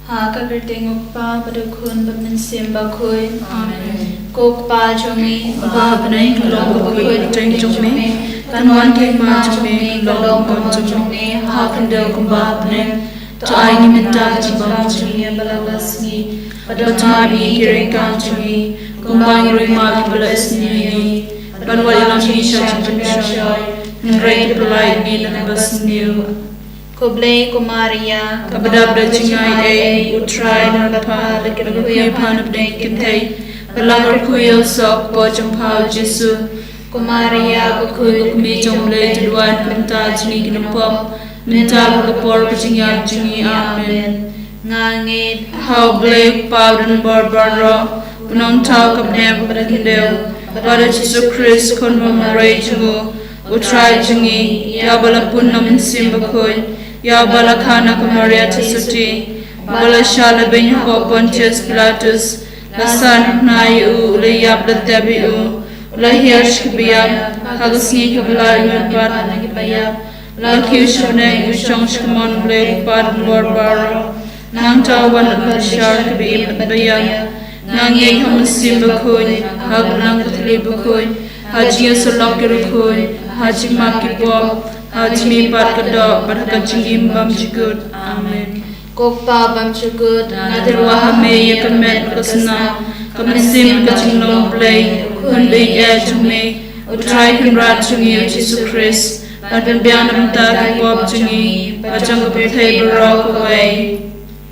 Ha kagerting pa badukun baminsim bakui. Amen. Kok pa jumi ba banai kalong bakui teng jumi. Kanwan ke ma jumi kalong kon jumi. Ha kandel kumba banai. To ai ni minta jibam jumi balagasni. Padama bi kiring kan jumi. Kumba ngiri ma balasni. Banwal ilang misha jibam Ngerai pelai ni nabas new. Koblei Kumaria, Kabadabra Jingisynei-blei, Utrai Nalapa, Lakakuya Panabdei Kynta, Balangar Kuya Sok, Bojang Pao Jesu, Kumaria, Bakuy, Kumijong-blei, Jadwan, Kynta, Jingisynei-blei, Minta, Bakapor, Bajingyat, Jingi, Amen. Ngangit, Hau Blei, Pao dan Barbara, Punong Tau Kabneb, Badakindel, Bada Jesu Christ, Konwa Marai Jingu, Utrai Jingi, Yabalapun Namin Simbakoy, Ya balakana ke Maria Tisuti, bala shala benya ko Pontius Pilatus, lasan nayu leyap letabiu, lahiash kebiyam, hagasni kebelar merpat nagibayam, lakiush beneng usang shkemon blek pad barbaro, nang tawan bersyar kebiyam bayam, nang yek hamusim bakuy, hag nang ketli bakuy, haji yasulak kirukuy, haji makibom. Hajmi pat kedok berkat jingim bam jugut. Amen. Kokpa bam jugut. Nadir wahame ya kemet kesna. Kemesim Jingisynei-blei. Kunbei ya jume. Utrai kenrat jungi Yesus Christ. Ladan biang namta kibab jungi. Bajang kebethai berok away.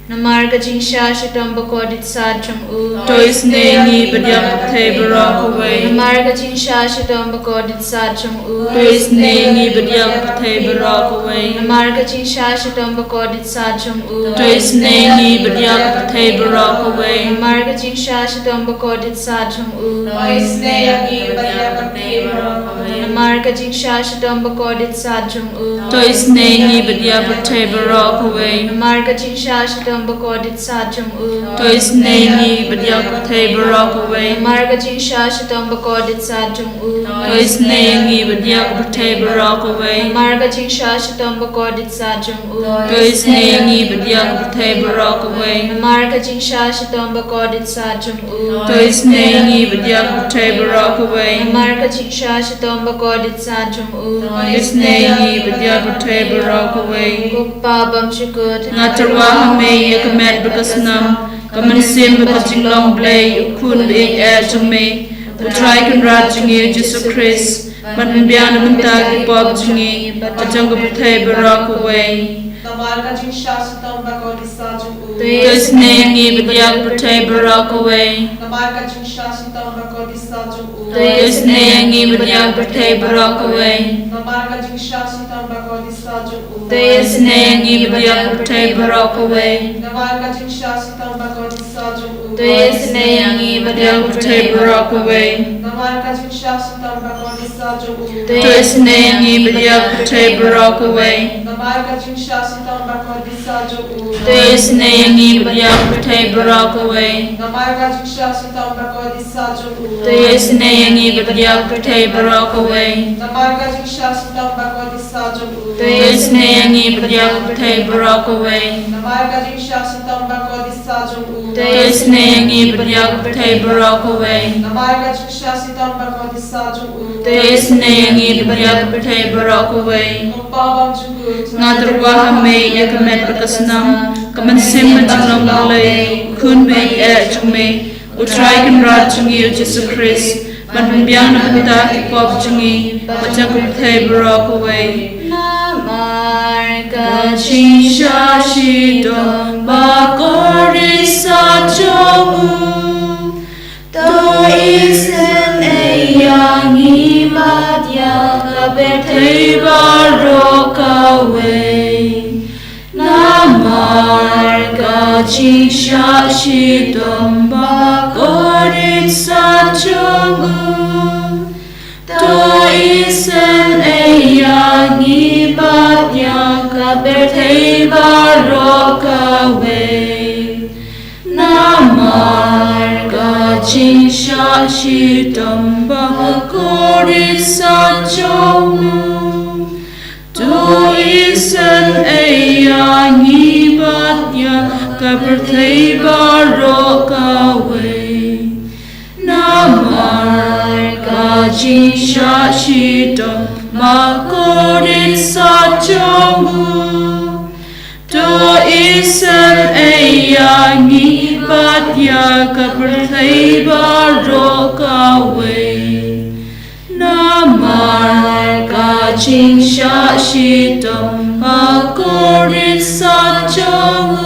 Namar Jingisynei shitam bakodit sajam u. Tois nengi badiak kebethai berok away. Namar Jingisynei shitam bakodit sajam u. Tois nengi badiak kebethai berok away. Namar Jingisynei shitam bakodit sajam u. Tois nengi badiak kebethai berok away. Namar Jingisynei shitam bakodit sajam u. Tois nengi badiak kebethai berok away. Namar Jingisynei shitam bakodit sajam u. Tois nengi badiak kebethai berok away. Namar Jingisynei shitam bakodit sajam u. Tois nengi badiak kebethai berok away. Namar Jingisynei shitam bakodit sajam u. Tois nengi badiak kebethai berok away. Namar Jingisynei shitam bakodit sajam u. Tois nengi badiak kebethai berok away. Namar Jingisynei shitam bakodit sajam u. Tois nengi badiak kebethai berok away. Namar Jingisynei shitam bakodit sajam u. Tois nengi badiak kebethai berok away. Kokpa bam jugut. Ngatarwa hame ya kemet berkesnam. Kemensim Jingisynei-blei, ukun big jume. Utrai kenrat jungi Yesus Christ. Badan biang namta kibab jungi. Bajang kebethai berok away. Namar Jingisynei shitam bakodit sajam u. Tois nengi badiak kebethai berok away. Namar Jingisynei shitam bakodit sajam u. Tois nengi badiak kebethai berok away. Namar Jingisynei shitam bakodit sajam u. Tois nengi badiak kebethai berok away. Namar Jingisynei shitam bakodit sajam u. Tois nengi badiak kebethai berok away. Namar Jingisynei shitam bakodit sajam u. Tois nengi badiak kebethai berok away. Namar Jingisynei shitam bakodit sajam u. Tois nengi badiak kebethai berok away. Namar Jingisynei shitam bakodit sajam u. Tois nengi badiak kebethai berok away. Namar Jingisynei shitam bakodit sajam u. Tois nengi badiak kebethai berok away. Namar Jingisynei shitam bakodit sajam u. Tois nengi badiak kebethai berok away. Namar Jingisynei shitam bakodit sajam u. Tois nengi badiak kebethai berok away. Kokpa bam jugut. Ngatarwa hame ya kemet berkesnam. Kemensim Jingisynei-blei, kun big jume. Utrai kenrat jungi Yesus Christ. Badan biang namta kibab jungi. Bajang kebethai berok away. Namar Jingisynei shitam bakodit sajam u. Tois nengi badiak kebethai berok away. Namar Jingisynei shitam bakodit sajam u. Tois nengi badiak kebethai berok away. Namar Jingisynei shitam bakodit sajam u. Tois nengi badiak Kaperthei Barokawe Namar Kajisha Shito Makorit Sachamu To Isam Eyangi Batya Kaperthei Barokawe Namar Kajisha Shito Makorit Sachamu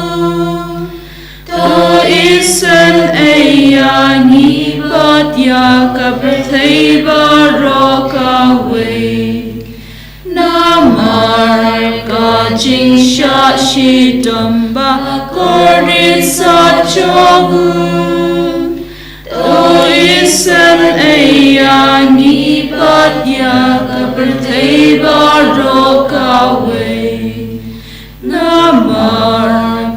To Isam Eyangi Batya Kaperthei Barokawe Namar Kajisha Shito Makorit Sachamu To Isam Eyangi Batya Kaperthei Barokawe Namar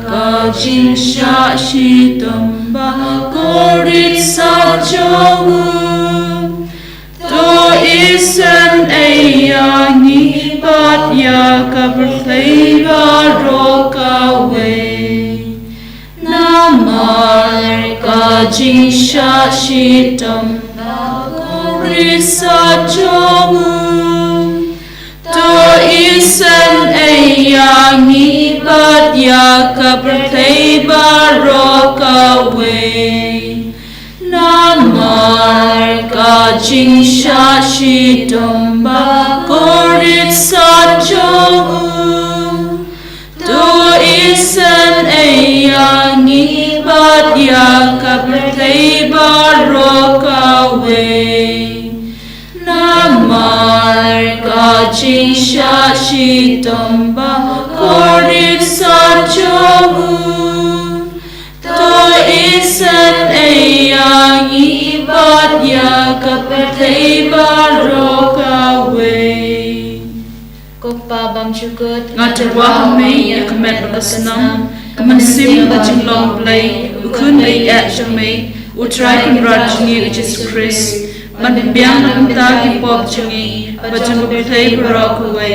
Kajisha Shito Makorit Sachamu To Isam Eyangi Batya Kaperthei Barokawe Namar Kajisha Shito Makorit Sachamu To Isam Eyangi Batya Kaperthei Barokawe Namar Kajisha Shito Makorit Sachamu To Isam Eyangi Batya Kaperthei Barokawe Namar Kajisha Shito Makorit Sachamu To Isam Eyangi Batya Kaperthei Barokawe Kokpa bam chukut Ngatarwa me yakamet bakasnam Kamansim Jingisynei-blei Ukundei Atchame Utrai Rajni Jesus Christ Manbiang Namta Pop Jingi Bajang Kaperthei Barokawe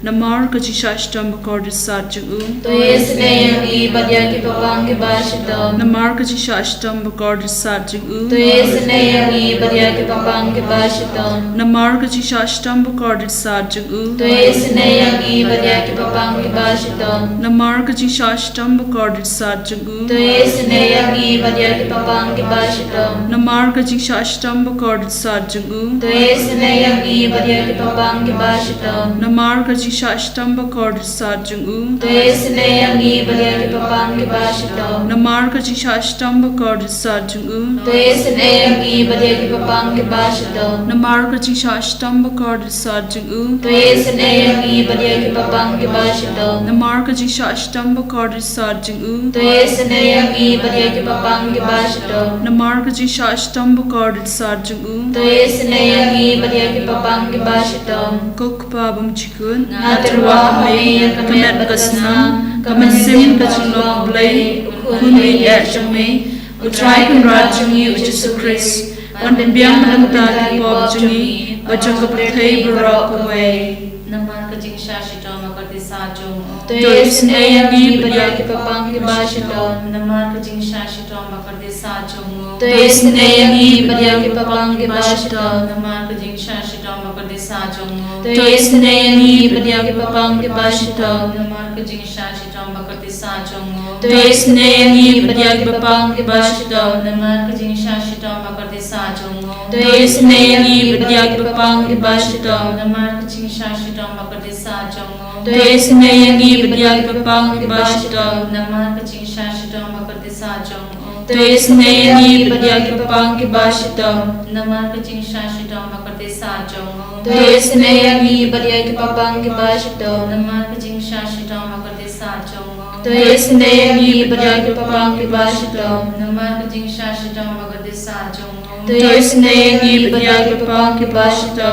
Namar Kajishashtam Bakordis Satjung To Jingisynei-blei Batya Kipapang Kibashito Namar Kajishashtam Bakordis Satjung To Jingisynei-blei Batya Kipapang Kibashito Namar Kajishashtam Bakordis Satjung To Jingisynei-blei Batya Kipapang Kibashito Namar Kajishashtam Bakordis Satjung To Jingisynei-blei Batya Kipapang Kibashito Namar Kajishashtam Bakordis Satjung To Jingisynei-blei Batya Kipapang Kibashito Namar Kajishashtam Bakordis Satjung To Jingisynei-blei Batya Kipapang Kibashito Namar Kajishashtam Bakordis Satjung To Jingisynei-blei Batya Kipapang Kibashito Namar Kajishashtam Bakordis Satjung To Jingisynei-blei Batya Kipapang Kibashito Namar Kajishashtam Bakordis Satjung To Jingisynei-blei Batya Kipapang Kibashito Namar Kajishashtam Bakordis Satjung To Jingisynei-blei Batya Kipapang Kibashito Kokpa Bam Chikun Ngatarwa me Kamet Bakasnam Kamansim Jingisynei-blei Ukundei Atchame Utrai Rajni Jesus Christ Manbiang Namta Pop Jingi Bajang Kaperthei Barokawe Namar Kajisha Shito Makorit Sachamu To Jingisynei-blei Batya Kipapang Kibashito Namar Kajisha Shito Makorit Sachamu To Jingisynei-blei Batya Kipapang Kibashito Namar Kajisha Shito Makorit Sachamu To Jingisynei-blei Batya Kipapang Kibashito Namar Kajisha Shito Makorit Sachamu To Jingisynei-blei Batya Kipapang Kibashito Namar Kajisha Shito Makorit Sachamu To Jingisynei-blei Batya Kipapang Kibashito Namar Kajisha Shito Makorit Sachamu To Jingisynei-blei Batya Kipapang Kibashito Namar Kajisha Shito Makorit Sachamu To Jingisynei-blei Batya Kipapang Kibashito Namar Kajisha Shito Makorit Sachamu To Jingisynei-blei Batya Kipapang Kibashito Namar Kajisha Shito Makorit Sachamu To Jingisynei-blei Batya Kipapang Kibashito Namar Kajisha Shito Makorit Sachamu To Jingisynei-blei Batya Kipapang Kibashito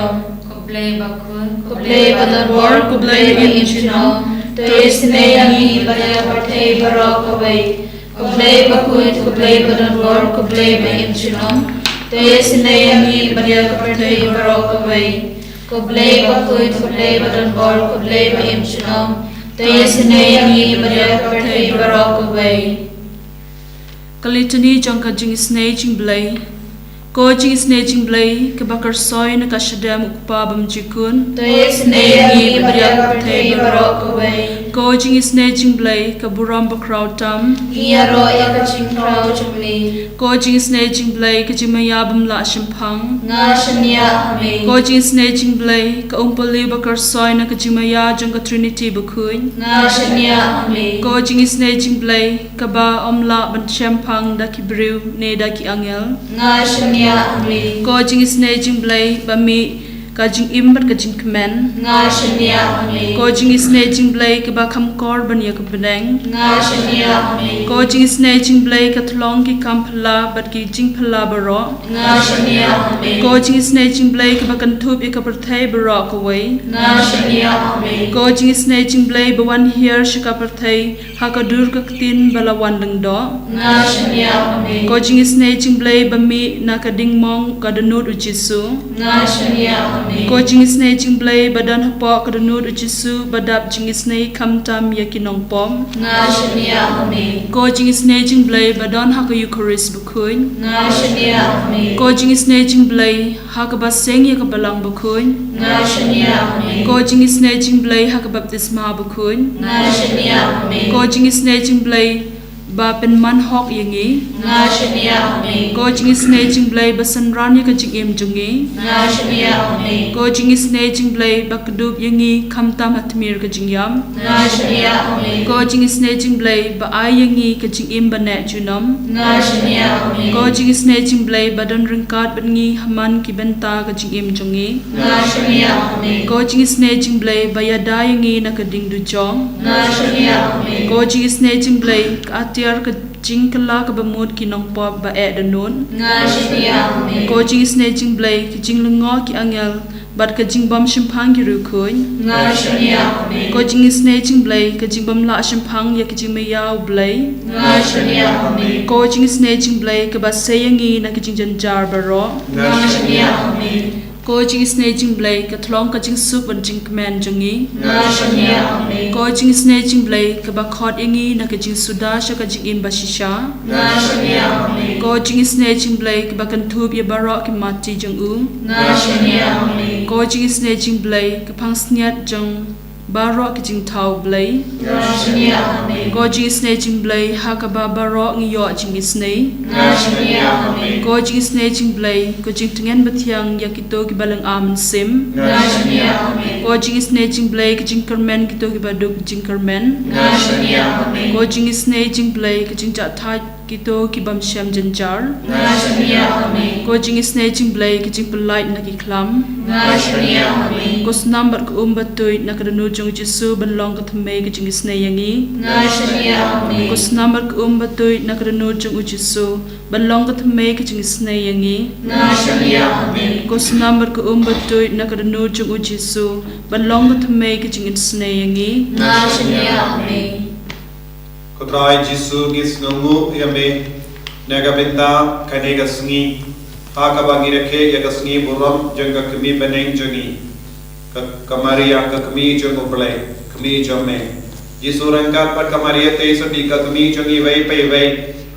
Kublai Bakun Kublai Bador Kublai Inchino To Jingisynei-blei Batya Kaperthei Barokawe Kublai Bakun Kublai Bador Kublai Inchino To Jingisynei-blei Batya Kaperthei Barokawe Kublai Bakun Kublai Bador Kublai Inchino Jingisynei beriak kepada barok away. Kalitani jangka Jingisynei-blei. Ko Jingisynei-blei kebakar soy na kasyadam ukpa bamjikun. Jingisynei beriak kepada barok away. Ko Jingisynei-blei kaburam bakrautam. Iaro yakacing krau jumi. Ko Jingisynei-blei kajimaya bamla shimpang. Ngashania hami. Ko Jingisynei-blei kaumpali bakar soy na kajimaya jangka Trinity bukuin. Ngashania hami. Ko Jingisynei-blei kaba omla ban shimpang daki briu ne daki angel. Ngashania hami. Ko Jingisynei-blei bami kajing imbat kajing kemen. Ngashania hami. Ko Jingisynei-blei kaba kamkor ban ya kebeneng. Ngashania hami. Ko Jingisynei-blei kathlong ki kamphala bat ki jingphala baro. Ngashania hami. Ko Jingisynei-blei kaba kantup ya kaperthai baro kawai. Ngashania hami. Ko Jingisynei-blei bawan hier shikaperthai hakadur kaktin balawan lengdo. Ngashania hami. Ko Jingisynei-blei bami nakading mong kadanut ujisu. Ngashania hami. Ko Jingisynei-blei badan hapok kadanut ujisu badap Jingisynei kamtam yakinong pom. Ngashania hami. Ko Jingisynei-blei badan haka Eucharist bukuin. Ngashania hami. Ko Jingisynei-blei haka baseng ya kabalang bukuin. Ngashania hami. Ko Jingisynei-blei haka baptisma bukuin. Ngashania hami. Ko Jingisynei-blei ba penman hok yangi. Ngashania hami. Ko Jingisynei-blei basanran ya kajing jungi. Ngashania hami. Ko Jingisynei-blei bakadub yangi kamtam hatmir kajing yam. Ngashania hami. Ko Jingisynei-blei ba ay yangi kajing banet junam. Ngashania hami. Ko Jingisynei-blei badan ringkat bangi haman ki benta kajing jungi. Ngashania hami. Ko Jingisynei-blei bayada yangi nakading dujong. Ngashania hami. Ko Jingisynei-blei kaatir kajing kala kabamud kinong pop ba danun. Ngashania hami. Ko Jingisynei-blei kajing lengo ki angel bat kajing bam shimpang ki rukuin. Ngashania hami. Ko Jingisynei-blei kajing bam la shimpang ya kajing mayaw blei. Ngashania hami. Ko Jingisynei-blei kabasayangi na kajing janjar baro. Ngashania hami. Ko Jingisynei-blei kathlong kajing sup ban jing kemen jungi. Ngashania hami. Ko Jingisynei-blei kabakhot yangi na kajing suda sha kajing im bashisha. Ngashania hami. Ko Jingisynei-blei kabakantup ya baro ki mati jungu. Ngashania hami. Ko Jingisynei-blei kapang sniat jung baro kajing tau blei. Ngashania hami. Ko Jingisynei-blei hakaba baro ngiyo Jingisynei. Ngashania hami. Ko Jingisynei-blei ko jing tengen bathiang yakito ki balang amen sim. Ngashania hami. Ko Jingisynei-blei ki jing kermen kito ki baduk jing kermen. Ngashania hami. Ko Jingisynei-blei ki jing chathai kito ki bam syam janjar. Ngashania hami. Ko Jingisynei-blei ki jing pelait na ki klam. Ngashania hami. Ko snambat ko batui na kadanu jong Jesu banlong ka thmei ki Jingisynei yangi. Ngashania hami. Ko snambat ko batui na kadanu jong Jesu banlong ka thmei ki Jingisynei yangi. Ngashania hami. Ko snambat ko batui na kadanu jong Jesu banlong ka thmei ki Jingisynei yangi. Ngashania hami. Kutrai Jisu gisnungu yame nagabinta kanega sngi hakabagi reke yaga sngi buram janga kami beneng jangi kamaria ka kami jango blai kami jamme Jisu rangkat pat kamaria te sabi ka kami jangi vai pai vai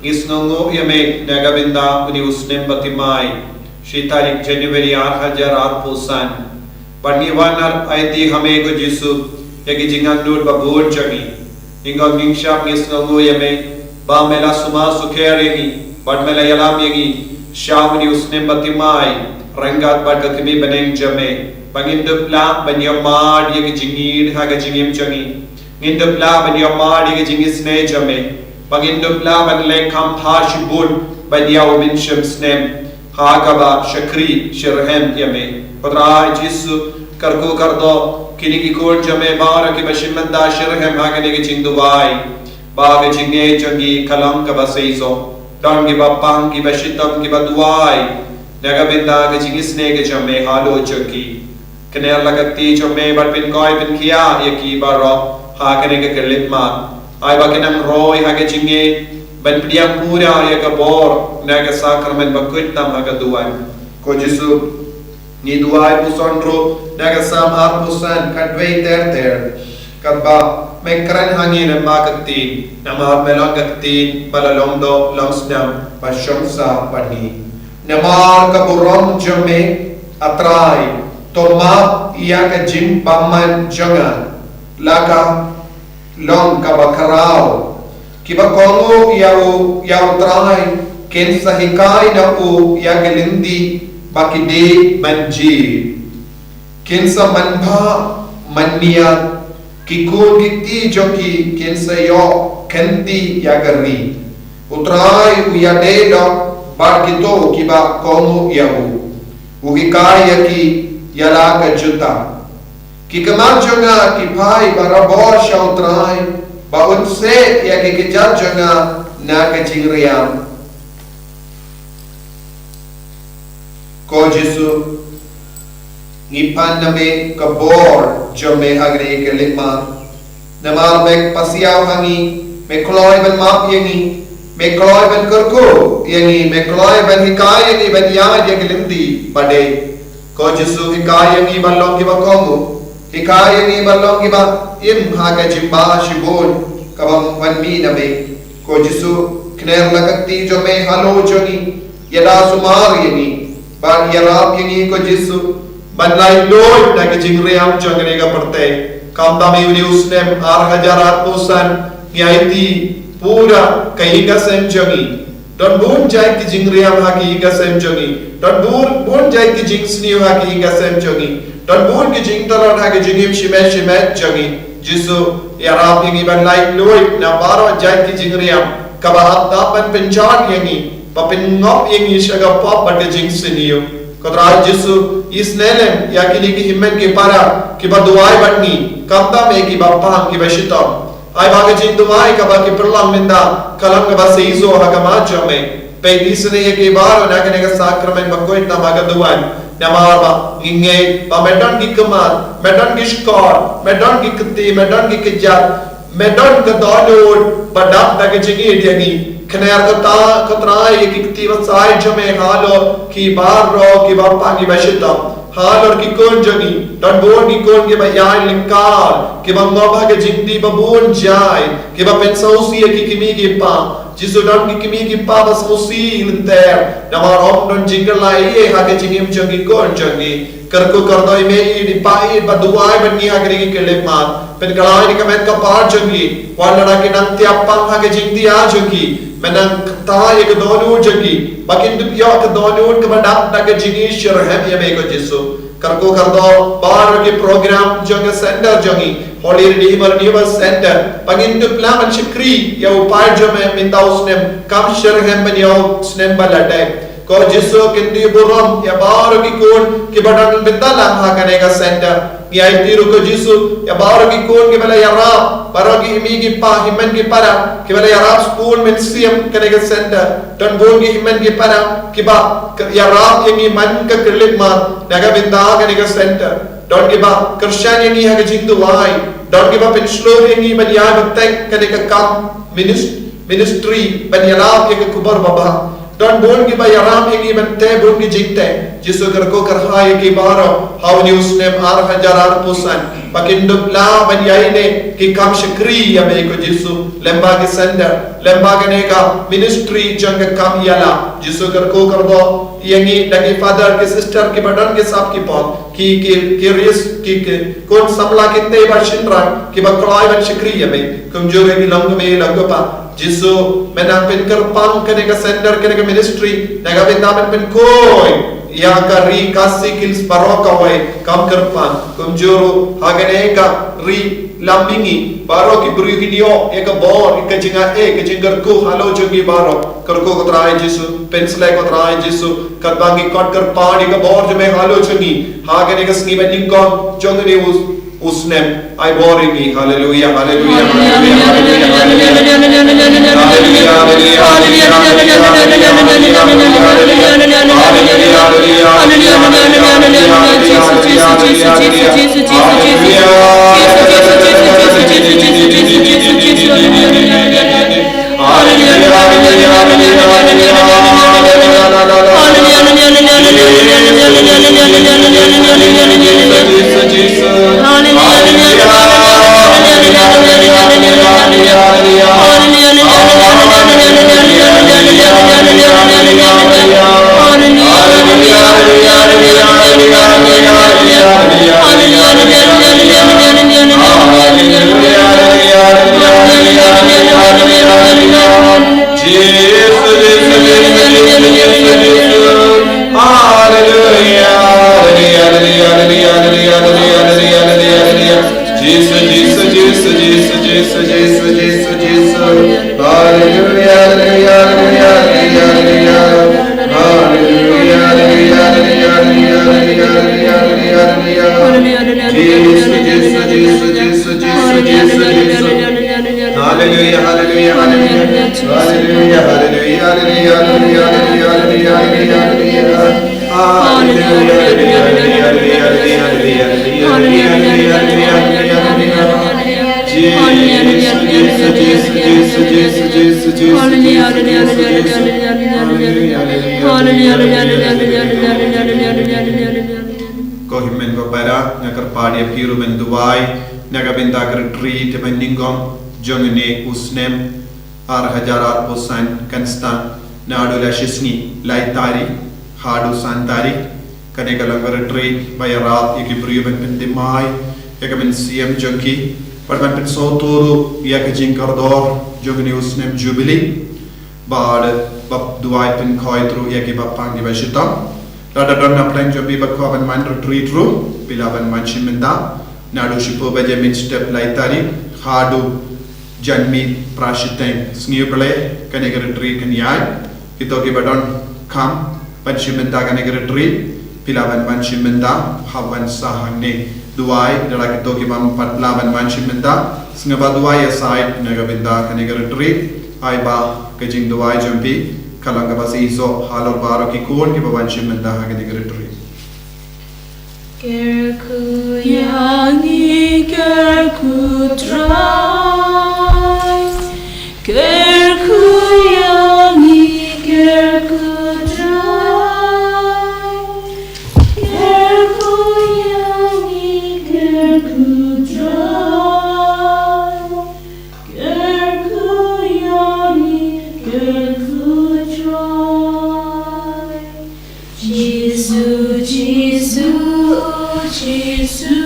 gisnungu yame nagabinta uni usnem batimai shitarik January 8008 pusan paniwanar aiti hame ko Jisu yagi jingang nur babur jangi Ingkang ngingsyap ngisnungu yame ba mela suma sukeri bad mela yalam yagi syamni usnem batimai rangat bad kakimi beneng jame bangindup la banyamad yagi jingid haga jingim changi ngindup la banyamad yagi Jingisynei jame bangindup la banle kam thashibun banyaw min shamsnem haga ba shakri shirhem yame padra Jisu karko kardo kini ki kon jame bara ki bashimanda shirhem hagane ki chingduwai ba ke chinge changi kalam ka baseizo dan ki bapang ki bashitam ki baduai naga benda ke Jingisynei ke jame halo changi kene lagati jame bar pin koi pin kia yaki baro hagane ke kelitma ai ba kenam roi hage chinge ban priam pura ya ka bor naga sakramen bakut tam haga duai ko Jisu ni duai pusondro naga sam pusan kadvei ter kadba mekran hangi na makakti namar melong kakti balalong do long snam basyong sa pani namar kaburom jome atrai toma iya ka jim paman jangan laka long kabakarao kiba kongo yau trai ken sahikai na u ya gelindi bakide manji ken sa manba mania kikun kiti joki ken sa yo kenti ya gari utrai u ya dedo barkito kiba kongo yau ugikai ya ki yala ka juta kikamanjonga kipai barabor shautrai baunse ya kikijajanga na kajingriam ko Jesu ngipan name kabor jome agre ke lima namar mek pasiaw hangi mekloy ban map yengi mekloy ban kurku yengi mekloy ban hikay yengi ban yama yengi limdi pade ko Jesu hikay yengi balong ki bakongu hikay yengi balong ki ba im haga jimba shibon kabam wanmi name ko Jesu kner lagati jome halo joni yada sumar yengi ban yarap yengi ko Jesu ban lai loy na ke jingriam jangre ga perte kam dami uni usnem 8,000 nyaiti pura kahiga sem jangi don bun jai ki jingriam ha ki ga sem jangi don bun jai ki jingsni ha ki ga sem jangi don bun ki jingtalon ha ki jingim shime jangi Jesu yarap yengi ban lai loy na baro jai ki jingriam kabahat dapan penchan yengi papin ngop yengi shaga pop bat jingsniyo Kodra Jesu isnelem yakini ki himmen ki para ki baduai batni kamta me ki bapang ki bashitam ai baga jin duai ka ba ki perlang minda kalam ka ba seizo ha ka ma jame pe isne ye ki baro na kene ka sakramen bakoit na maga duan namar ba inge ba medan ki kamat medan ki skor medan ki kti medan ki kejat medan ka dolur badak da ke jingi diani kner kata katrai ki wasai jame halo ki barro ki bappa ki bashita halor ki kon jani don bon ki kon ki bayai linkar ki bangba ke jindi babun jai ki ba pensausi ki kimi ki pa Jesu don ki kimi ki pa basausi linter namar om don jingalai e ha ke jingim jangi kon jangi karko kardoi me di pai baduai bani agri ki kelemat pen kalai ni kamet ka par jangi wala ke nang tiapang ha ke jindi a jangi menang kata ye ke donu jangi bakin du yo ke donu ke badak na ke jingi shirhem ye me ko Jesu karko kardo bar ke program jang center jangi holy redeemer newer center bakin du plan shikri ya upay jame minda usnem kam shirhem ben yo snem balate ko Jesu kindi buram ya bar ki kon ke badan bindala ha kanega center ya itiru ko Jesu ya bar ki kon ke bala yara baragi imi ki pa himmen ki para ki bala yara school men siam kanega center dan bon ki himmen ki para ki ba yara yengi man ka kirlik ma naga binda kanega center don ki ba krishan yengi ha jindu wai don ki ba penslor yengi ban ya batek kanega kam ministry ban yara ke kubar baba don bon ki ba yaram yengi ban te bon ki jikte Jesu karko karhai ki baro how ni usnem 8,000 pakinduk la ban yaine ki kam shikri ya me ko Jesu lemba ki sender lemba ke neka ministry jang kam yala Jesu karko kardo yengi dagi father ki sister ki badan ke sap ki pon ki risk ki kon samla ki te ba shinran ki ba klai ban shikri ya me kumjore ki lang me lang pa Jesu menang pen kerpang kene ka sender kene ka ministry naga bindaman pen koi ya kari kasi kils baroka way kam kerpang kumjuru hagene ka ri lambingi baro ki bru video eka bor eka jinga ke jingar ku halo jogi baro karko ko trai Jesu pensle ko trai Jesu kadbangi kot kerpang eka bor jome halo jogi hagene ka sngi bening kon jongni usnem I boringi hallelujah hallelujah Kohimen ko para nakarpadi piru benduai nagabinda retreat beningom jongene usnem ar hajarat posan Kynta nadu lashisni laitari hadu santari kanegalang retreat bayarat ikibriu ben pendimai yakamen siam jonki parman pen soturu yakajin kardor jongene usnem jubilee bad bab duai pen khoitru yakibapang dibashitam Rada donna plan jobi bakwaban man retreat room pilaban man shimenda nadu shipo bajamin step laitari hadu janmi prashiteng Jingisynei-blei kanega retreat kanyai kito kibadon kam pan shimenda kanega retreat pilaban man shimenda hawan sahangne duai dara kito kibam patlaban man shimenda singaba duai aside nagabinda kanega retreat aiba kajing duai jompi kalanga basi iso halor baro ki kon ki baban shimenda hagani retreat Kerku yangi kerku dry Kerku yangi kerku dry Kerku yangi kerku dry Kerku yangi kerku Jesus, Jesus, Jesus,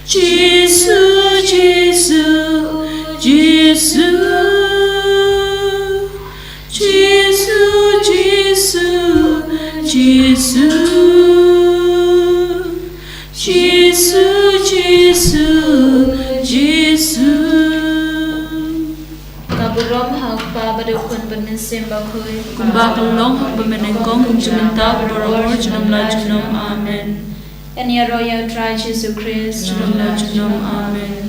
Jesus, Jesus, Jesus, Jesus, Jesus, Jesus, Jesus. Kaburom hak pa badukun bermensim bakui. Kumbakalong hak bemenengkong kumjumenta beroror junam la junam amen. En ya roya utrai Jesu Christ. Junam la junam amen.